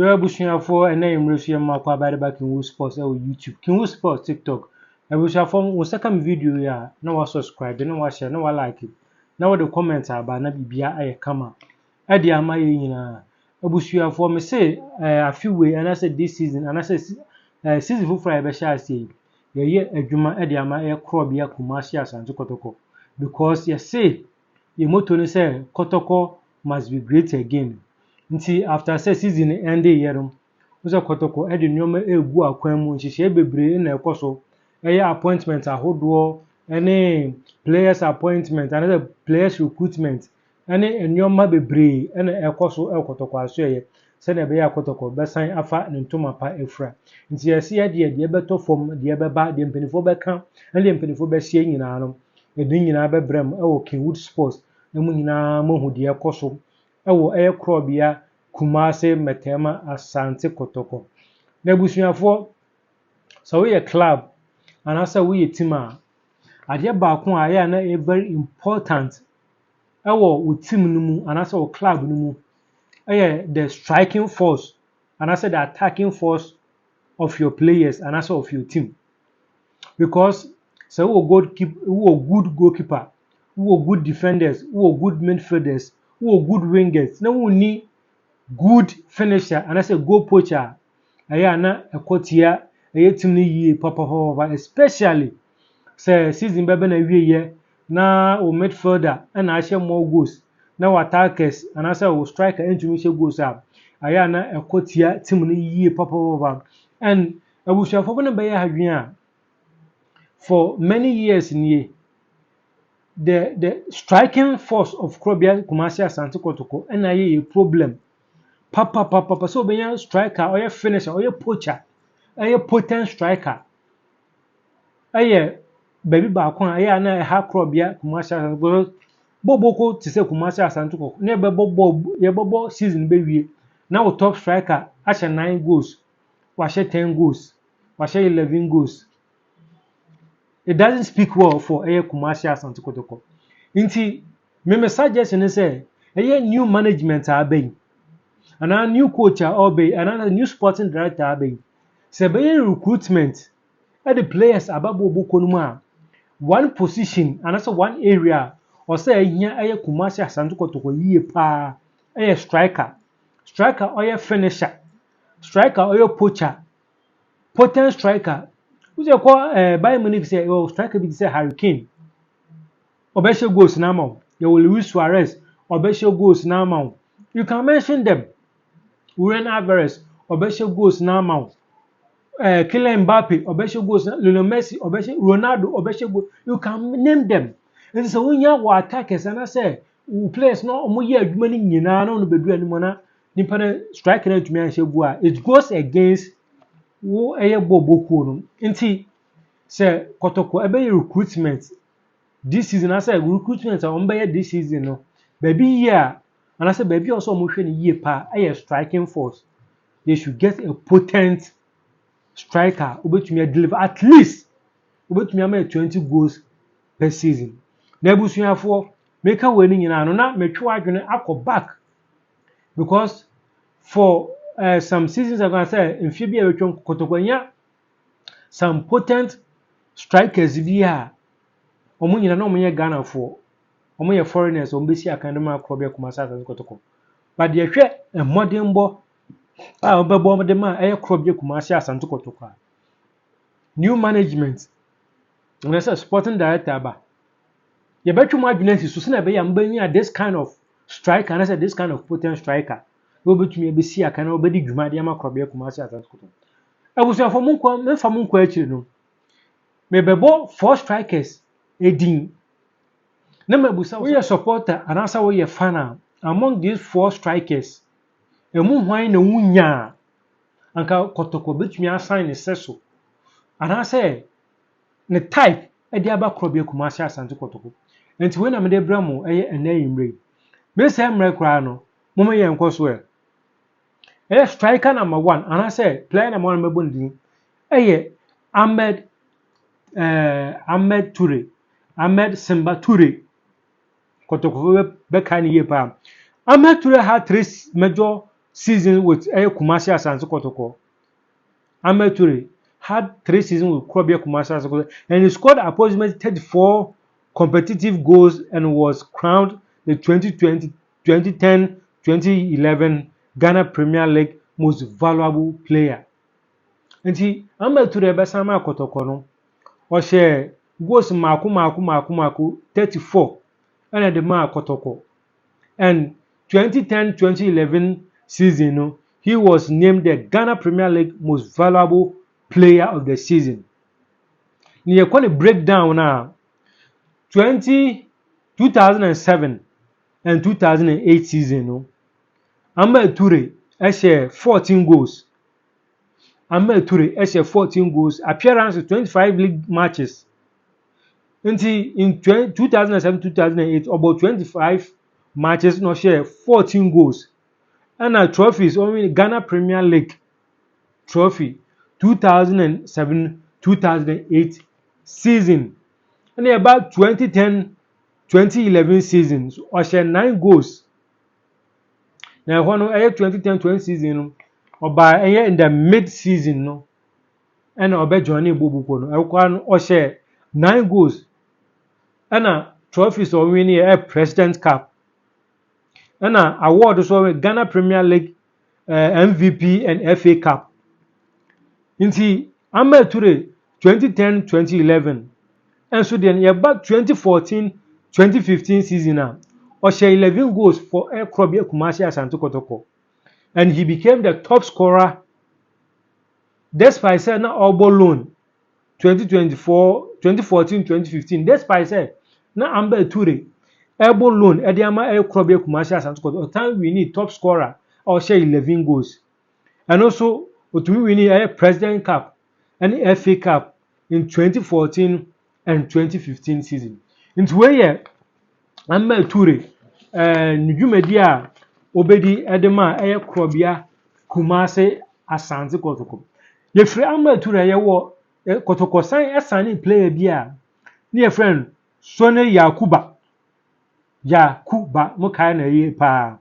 So for and name Russian Marco by the back Kingwood Sports or YouTube. Kingwood Sports TikTok. I wish I form one second video ya. No subscribe, no share, no like it. Now the comments are about na bibia aye kama. Adi ama ye nyina. Abusua for me say a few way and I said this season and I said season for Friday shall say. Ye adwuma adi ama ye krobia Kumasi Asante Kotoko. Because you say your motto ni say Kotoko must be great again. Nti after season end year uzo Kotoko edi nyoma egu akwan mu nhihye bebre na ekoso eye appointment ahodo ene players appointment and players recruitment ene nyoma bebre ene ekoso Kotoko aso ye se na be ya Kotoko besan afa ne ntoma pa efra nti yesi ye de beto form de beba de mpenifo beka ene mpenifo be hye nyina no edi nyina bebrem ewo Kingwood Sports emu nyina mohu de ekoso ewo eye krobia Kumasi Metema Asante Kotoko. Na busuafo so we a club and also we a team ade baako a ya na very important ewo wo team no mu and also wo club no mu the striking force and also the attacking force of your players and also of your team. Because so good goalkeeper, good defenders, good midfielders, good wingers. Na we need good finisher and I say goal poacher aya na ekotia eye team ni yie papa especially say season bebe na wieye na o midfielder na ahye more goals na attackers and I say o striker entumi hye goals aya na ekotia team ni yie papa and abusuafo no be ya hadwen a for many years nie the striking force of Kumasi Asante Kotoko na ye a problem papa so benya striker or your finisher or your poacher your potent striker baby baako a na ha krobia Kumasi Asante boboko ti se Kumasi Asante Kotoko na be bobo season be wie na wo top striker ashe 9 goals washe 10 goals washe 11 goals. It doesn't speak well for Kumasi Asante Kotoko. Inti me suggestion say new management abey and a new coach obey and a new sporting director obey. Se be recruitment at the players ababo bokonuma one position and also one area or say here Kumasi Asante Kotoko yie pa striker or finisher striker or poacher potent striker who's your call Bayern Munich say striker be say Harry Kane obeshe goals na ma you Luis Suarez obeshe goals na ma you can mention them Julian Alvarez obeshe goals na ma Kylian Mbappe obeshe goals Lionel Messi obeshe Ronaldo obeshe goals you can name them and so when you wa attackers and I say players no omo ye adwuma ni nyina na no bedu ani mo na nipa na striker na adwuma ahye gu a it goes against wo boboku no nti say Kotoko recruitment this season I say recruitment on this season no baby year and I say baby also mo hwe ni yie pa striking force they should get a potent striker obetumi deliver at least obetumi am 20 goals per season na busuafo make we ni nyina no na metwe adwene akọ back because for some seasons ago I say mfie bia wetwe Kotoko some potent strikers bia omo nyina na omo ye Ghana for omo ye foreigners omo besi akandema akrobia Kumasi Asante Kotoko but ye hwe modern bo obebo mo de ma krobia Kumasi Asante Kotoko new management when I say sporting director ba ye betwe mo adwene so se na be ya mbanya this kind of striker and I say this kind of potent striker we betumi besi akana obedi dwuma de ma krobia Kumasi Asante Kotoko abusuafo mo nko me fa mo nko akiri no me bebo 4 strikers edin na mabusa we are supporter and also we are fan among these 4 strikers emu hwan na wunya anka Kotoko betumi assign ne seso and I say ne type e dey aba krobia Kumasi Asante Kotoko enti we na me dey bramo enayimre me say mre kra no mo ye nkoso striker number 1 and I say player number 1 mebo ndin Ahmed Toure Ahmed Simba Toure Kotoko be kan ye pa Ahmed Toure had 3 major seasons with Kumasi Asante Kotoko. Ahmed Toure had 3 seasons with Krobia Kumasi Asante Kotoko, and he scored approximately 34 competitive goals and was crowned the 2020, 2010, 2011 Ghana Premier League most valuable player. Nti Ahmed Toure besama Kotoko no, o share goals maku 34 and the man Kotoko. And 2010-2011 season, no, he was named the Ghana Premier League most valuable player of the season. Ni ekwa breakdown na 2007 and 2008 season, no, Ahmed Toure share 14 goals. Ahmed Toure share 14 goals, appearance in 25 league matches. Until in 2007-2008, about 25 matches, no share 14 goals. And our trophies, only Ghana Premier League trophy 2007-2008 season. And about 2010-2011 seasons, or share 9 goals. Now, when 2010-20 season, or by in the mid season, no, and or Johnny Bobuko, or share 9 goals. And trophies or winning a President Cup. And award also Ghana Premier League MVP and FA Cup. Inti Ahmed Toure 2010-2011 and so then about 2014-2015 season or share 11 goals for Krobia Kumasi Asante Kotoko, and he became the top scorer despite saying Obo loan 2014-2015 despite say na Ahmed Toure Ebo loan Ediama Krobia Kumasi Asante Kotoko time we need top scorer or share 11 goals, and also we need a President Cup and FA Cup in 2014 and 2015 season. Into where Ahmed Toure Nujumedia Obedi Edema Krobia Kumasi Asante Kotoko. Yefre Ahmed Toure yewo Kotoko sign assigning player bia near friend Sone Yakuba Mukai na ye pa.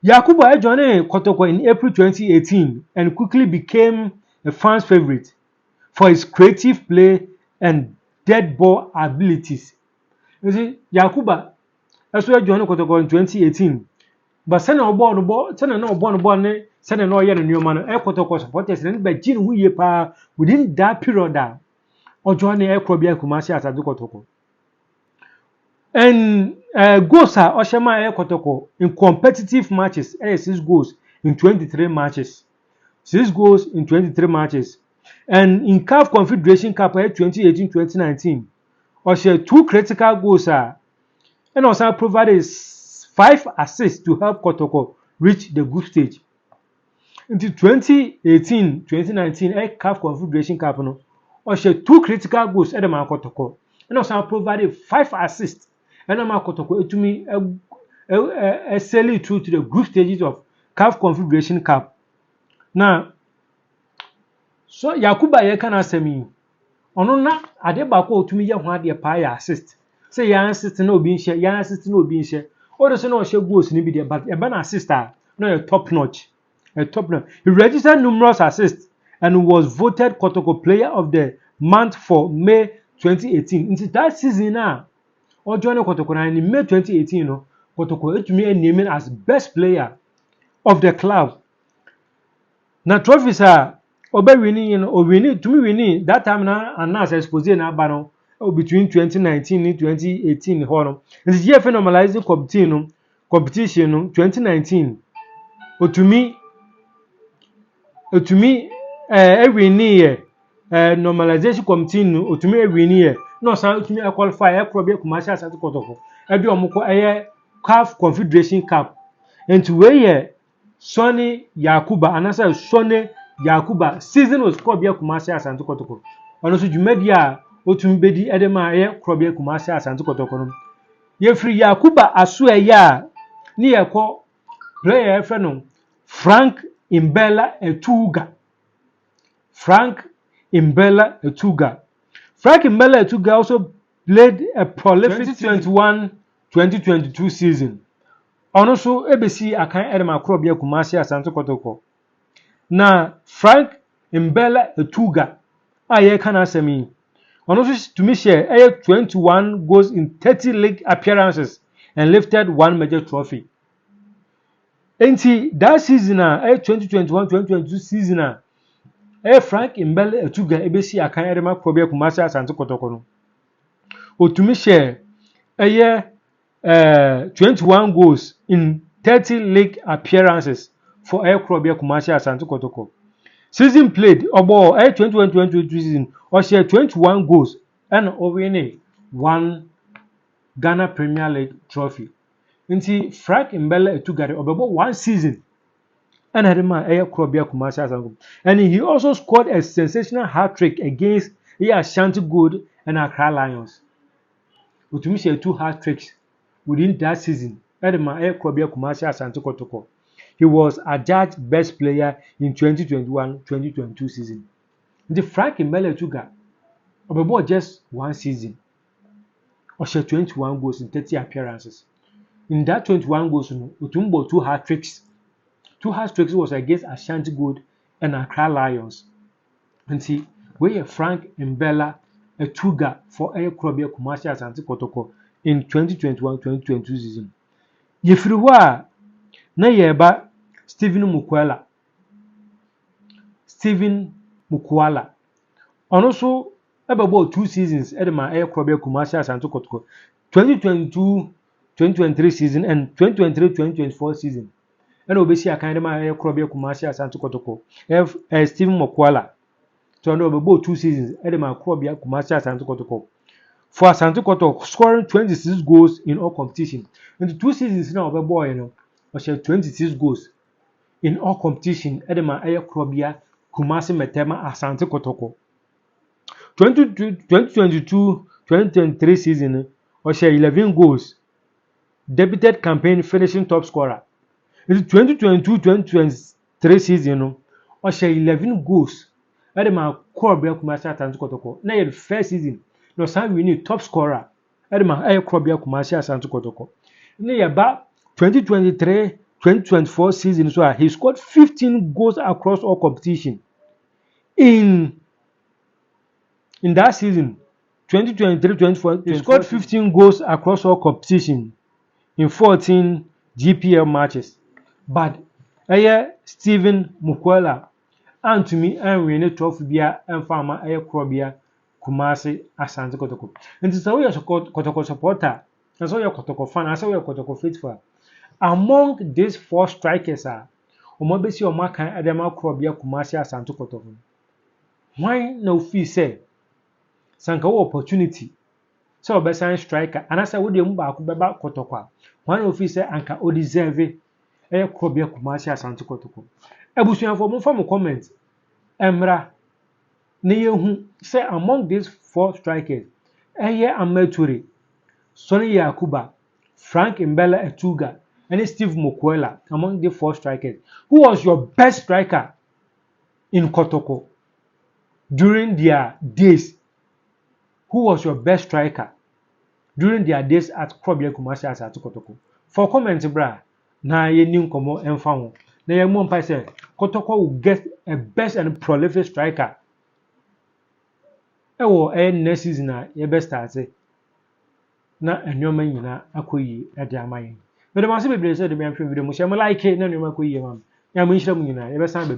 Yakuba joined Kotoko in April 2018 and quickly became a fan's favorite for his creative play and dead ball abilities. You see, Yakuba also joined Kotoko in 2018, but send no ball, send no year new man, Kotoko supporters, and by Jin Wuye pa within that period or join Krobia Kumasi Asante Kotoko. And goals are Oshama Kotoko in competitive matches, 6 goals in 23 matches. 6 goals in 23 matches. And in CAF Confederation Cup 2018-2019, Osha 2 critical goals and also provided 5 assists to help Kotoko reach the group stage. Into 2018-2019 CAF Confederation Cup, Osha 2 critical goals at the Kotoko and also provided 5 assists. And I'm Kotoko to me a sailing through to the group stages of CAF Confederation Cup. Now, so Yakuba ye can answer me. Ono na ade bako to me ye ho ade pa ya assist. Say ya assist no be nche, ya assist no be nche. O de so no she goals ni be there, but e na assist no a top notch. A top notch. He registered numerous assists and was voted Kotoko Player of the Month for May 2018. In that season now, or joining Kotoko in May 2018, Kotoko to me named as best player of the club. Now trophies are winning to me winning that time now and now exposed na bano between 2019 and 2018 hono. And the year normalizing competition 2019. To me every year normalization committee to me every year. No, so to me I qualify Krobia Kumasi Asante Kotoko. Ebi omoko CAF Confederation Cup. And to where Sonny Yakuba and answer Sonny Yakuba season was Krobia Kumasi Asante Kotoko. And also Jumedia Otumbedi Edema Krobia Kumasi Asante Kotoko. Ye free Yakuba asue ya ni yako player friend Frank Imbella Etuga. Frank Imbella also played a prolific 2021-2022 season. ono so ebesi akan edema Akrobia Kumasi Asante Kotoko na Frank Mbella Etuga aye kana asemi ono so to me share 21 goals in 30 league appearances and lifted one major trophy. Enti that season 2021-2022 season Frank Mbella Etuga ebesi akan edema Akrobia Kumasi Asante Kotoko no otumi share 21 goals in 30 league appearances for Akrobia Kumasi Asante Kotoko. Season played obo 2021-2022 season or share 21 goals and winning one Ghana Premier League trophy. Nti Frank Mbella Etuga obebo one season and had man Akrobia Kumasi Asante. And he also scored a sensational hat-trick against Ashanti Gold and Accra Lions. Utumi share 2 hat-tricks within that season. Edema Akrobia Kumasi Asante Kotoko. He was adjudged best player in 2021-2022 season. The Frank Mbella Etuga obebo just one season. Or share 21 goals in 30 appearances. In that 21 goals, Utumbo 2 hat-tricks. 2 hat-tricks was against Ashanti Gold and Accra Lions. And see, where Frank Mbella Etuga for Akrobia Kumasi Asante Kotoko in 2021-2022 season. Yefiriwa na yeba Steven Mukwala. Ono so about 2 seasons edema Akrobia Kumasi Asante Kotoko. 2022-2023 season and 2023-2024 season. And obesi akan edema Akrobia Kumasi Asante Kotoko. Steven Mukwala. So about 2 seasons edema Akrobia Kumasi Asante Kotoko. For Asante Kotoko scoring 26 goals in all competition. In the 2 seasons now boy share 26 goals in all competition edema Akrobia Kumasi Metema Asante Kotoko. 2022-2023 season share 11 goals. Debuted campaign finishing top scorer. In the 2022-2023 season share 11 goals edema Akrobia Kumasi Asante Kotoko. Na the first season no san we need top scorer edema Akrobia Kumasi Asante Kotoko. Na yeba 2023-2024 season so he scored 15 goals across all competition. In that season 2023-2024 he scored 15 goals across all competition in 14 GPL matches. But Steven Mukwala and to me and we need trophy bia and farmer Akrobia Kumasi Asante Kotoko. And so we are Kotoko supporter and so we are Kotoko fan and so we are Kotoko faithful. Among these 4 strikers omobesi omakan edema Akrobia Kumasi Asante Kotoko. Why no fee say sanka wo opportunity so obesan striker anasa wo de mu ba ko beba Kotoko. Why no fee say anka o deserve Akrobia Kumasi Asante Kotoko. Ebusuanfo mo form comment emra na yehu say among these 4 strikers Amature, Sonny Yakuba, Frank Mbella Etuga and Steve Mukwala among the 4 strikers. Who was your best striker in Kotoko during their days? Who was your best striker during their days at Akrobia Kumasi Asante Kotoko? For comment bra na ye ni nkomo emfa ho. Na ye mo mpa say Kotoko will get a best and prolific striker. Ewo next season na ye best start na enwoma nyina akoyi ade amayen. Medem ase bebre se de me amhwe video mo share mo like na enwoma akoyi mam. Ya mo nhira mu nyina ye be san